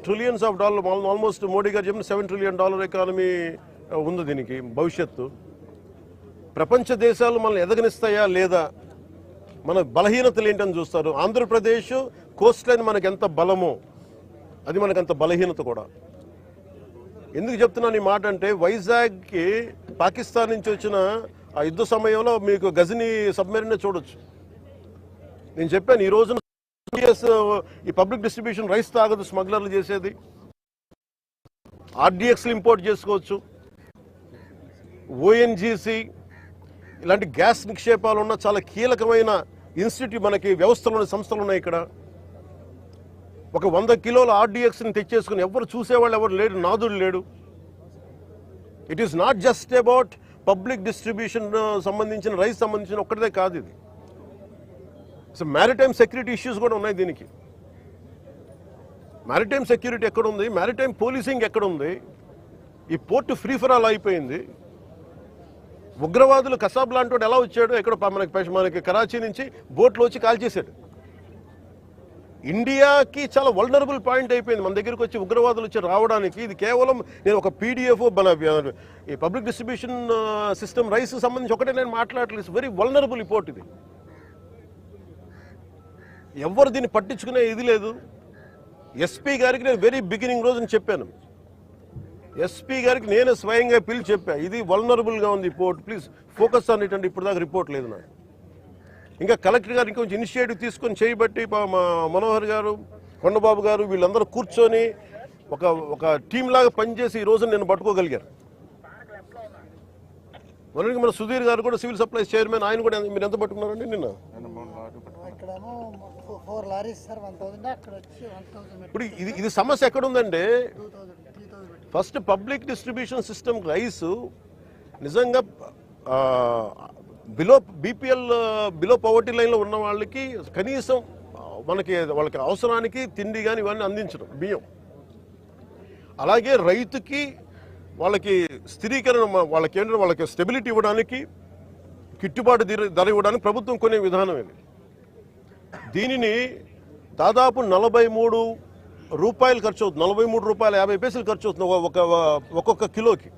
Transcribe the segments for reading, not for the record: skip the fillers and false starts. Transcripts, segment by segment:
Trillions of dollar, almost Modi గారు చెప్పిన $7 trillion economy ఉంది దీనికి భవిష్యత్తు. ప్రపంచ దేశాలు మనల్ని ఎదగనిస్తాయా లేదా, మన బలహీనతలు ఏంటని చూస్తారు. ఆంధ్రప్రదేశ్ కోస్ట్ లైన్ మనకి ఎంత బలమో అది మనకు అంత బలహీనత కూడా. ఎందుకు చెప్తున్నాను ఈ మాట అంటే, వైజాగ్కి పాకిస్తాన్ నుంచి వచ్చిన ఆ యుద్ధ సమయంలో మీకు గజనీ సబ్మెరీన్ చూడొచ్చు. నేను చెప్పాను ఈ రోజున ఈ పబ్లిక్ డిస్ట్రిబ్యూషన్ రైస్ తాగదు, స్మగ్లర్లు చేసేది. ఆర్డిఎక్స్లు ఇంపోర్ట్ చేసుకోవచ్చు. ఓఎన్జీసీ ఇలాంటి గ్యాస్ నిక్షేపాలు ఉన్న చాలా కీలకమైన ఇన్స్టిట్యూట్ మనకి వ్యవస్థలు సంస్థలు ఉన్నాయి ఇక్కడ. ఒక 100 కిలోల ఆర్డిఎక్స్ని తెచ్చేసుకుని ఎవరు చూసేవాళ్ళు ఎవరు లేడు, నాదుడు లేడు. It is not just about public distribution సంబంధించిన రైస్ సంబంధించిన ఒక్కటే కాదు ఇది. సో మ్యారిటైమ్ సెక్యూరిటీ ఇష్యూస్ కూడా ఉన్నాయి దీనికి. మ్యారిటైమ్ సెక్యూరిటీ ఎక్కడుంది, మ్యారిటైమ్ పోలీసింగ్ ఎక్కడుంది? ఈ పోర్టు ఫ్రీ ఫర్ ఆల్ అయిపోయింది. ఉగ్రవాదులు కసాబ్ లాంటి వాడు ఎలా వచ్చాడు, ఎక్కడ మనకి కరాచీ నుంచి బోట్లో వచ్చి కాల్ చేశాడు. ఇండియాకి చాలా వల్నరబుల్ పాయింట్ అయిపోయింది మన దగ్గరికి వచ్చి ఉగ్రవాదులు వచ్చి రావడానికి. ఇది కేవలం నేను ఒక పీడిఎఫ్ ఈ పబ్లిక్ డిస్ట్రిబ్యూషన్ సిస్టమ్ రైస్ సంబంధించి ఒకటే నేను మాట్లాడలేదు. వెరీ వల్నరబుల్ రిపోర్ట్ ఇది. ఎవరు దీన్ని పట్టించుకునే ఇది లేదు. ఎస్పీ గారికి నేను వెరీ బిగినింగ్ రోజున చెప్పాను. ఎస్పీ గారికి నేనే స్వయంగా పిలిచి చెప్పా, ఇది వల్నరబుల్గా ఉంది report, please focus on it అంటే ఇప్పుడు దాకా రిపోర్ట్ లేదు నాకు. ఇంకా కలెక్టర్ గారు ఇంకొంచెం ఇనిషియేటివ్ తీసుకొని చేయబట్టి మా మనోహర్ గారు, కొండబాబు గారు వీళ్ళందరూ కూర్చొని ఒక టీం లాగా పనిచేసి ఈ రోజు నేను పట్టుకోగలిగారు. మొన్నటికి మన సుధీర్ గారు కూడా సివిల్ సప్లైస్ చైర్మన్, ఆయన కూడా మీరు ఎంత పట్టుకున్నారండి నిన్న? ఇప్పుడు ఇది సమస్య ఎక్కడుందంటే, first public distribution system rice నిజంగా బిలో పవర్టీ లైన్లో ఉన్న వాళ్ళకి కనీసం వాళ్ళకి అవసరానికి తిండి కానీ ఇవన్నీ అందించడం, బియ్యం. అలాగే రైతుకి వాళ్ళకి స్థిరీకరణ, వాళ్ళకి స్టెబిలిటీ ఇవ్వడానికి, గిట్టుబాటు ధర ఇవ్వడానికి ప్రభుత్వం కొనే విధానం ఇది. దీనిని దాదాపు 43 రూపాయలు ఖర్చు అవుతుంది, 43 రూపాయల 50 పైసలు ఖర్చు అవుతుంది ఒక్కొక్క కిలోకి.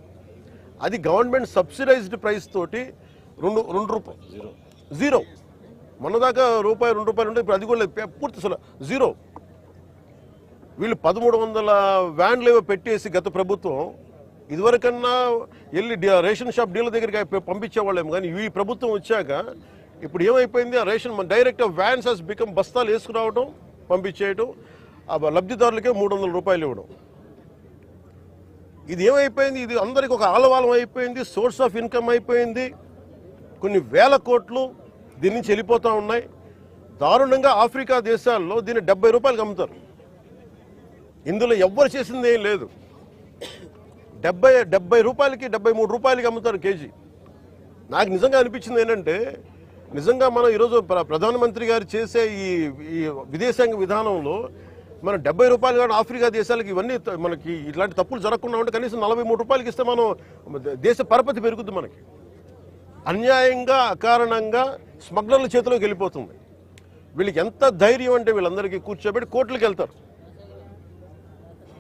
అది గవర్నమెంట్ సబ్సిడైజ్డ్ ప్రైస్ తోటి 2 రూపాయలు జీరో. మొన్నదాకా రూపాయి 2 రూపాయలు ఉంటే ఇప్పుడు అది కూడా పూర్తి అసలు జీరో. వీళ్ళు 1300 వ్యాన్లు ఏవో పెట్టేసి గత ప్రభుత్వం, ఇదివరకన్నా వెళ్ళి రేషన్ షాప్ డీలర్ దగ్గరికి పంపించేవాళ్ళేమో, కానీ ఈ ప్రభుత్వం వచ్చాక ఇప్పుడు ఏమైపోయింది, ఆ ration direct vans has become బస్తాలు వేసుకురావడం పంపించేయడం, ఆ లబ్ధిదారులకే 300 రూపాయలు ఇవ్వడం. ఇది ఏమైపోయింది, ఇది అందరికి ఒక ఆలవాలం అయిపోయింది, సోర్స్ ఆఫ్ ఇన్కమ్ అయిపోయింది. కొన్ని వేల కోట్లు దీని నుంచి వెళ్ళిపోతూ ఉన్నాయి. దారుణంగా ఆఫ్రికా దేశాల్లో దీన్ని 70 రూపాయలకు అమ్ముతారు. ఇందులో ఎవ్వరు చేసింది ఏం లేదు. 70 రూపాయలకి 73 రూపాయలకి అమ్ముతారు కేజీ. నాకు నిజంగా అనిపించింది ఏంటంటే, నిజంగా మనం ఈరోజు ప్రధానమంత్రి గారు చేసే ఈ విదేశాంగ విధానంలో మనం 70 రూపాయలు కానీ ఆఫ్రికా దేశాలకి ఇవన్నీ మనకి ఇట్లాంటి తప్పులు జరగకుండా ఉంటే కనీసం 43 రూపాయలకి ఇస్తే మనం దేశ పరపతి పెరుగుద్ది. మనకి అన్యాయంగా అకారణంగా స్మగ్లర్ల చేతిలోకి వెళ్ళిపోతుంది. వీళ్ళకి ఎంత ధైర్యం అంటే వీళ్ళందరికీ కూర్చోబెట్టి కోర్టులకు వెళ్తారు.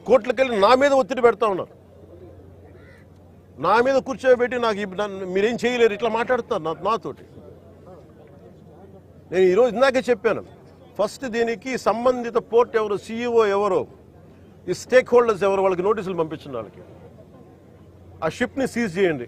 కోర్టులకు వెళ్ళి నా మీద ఒత్తిడి పెడతా ఉన్నారు. నా మీద కూర్చోబెట్టి మీరేం చేయలేరు ఇట్లా మాట్లాడుతున్నారు నాతోటి. నేను ఈరోజు ఇందాకే చెప్పాను, ఫస్ట్ దీనికి సంబంధిత పోర్ట్ ఎవరు, సిఇఓ ఎవరో, ఈ స్టేక్ హోల్డర్స్ ఎవరు, వాళ్ళకి నోటీసులు పంపించండి. వాళ్ళకి ఆ షిప్ని సీజ్ చేయండి.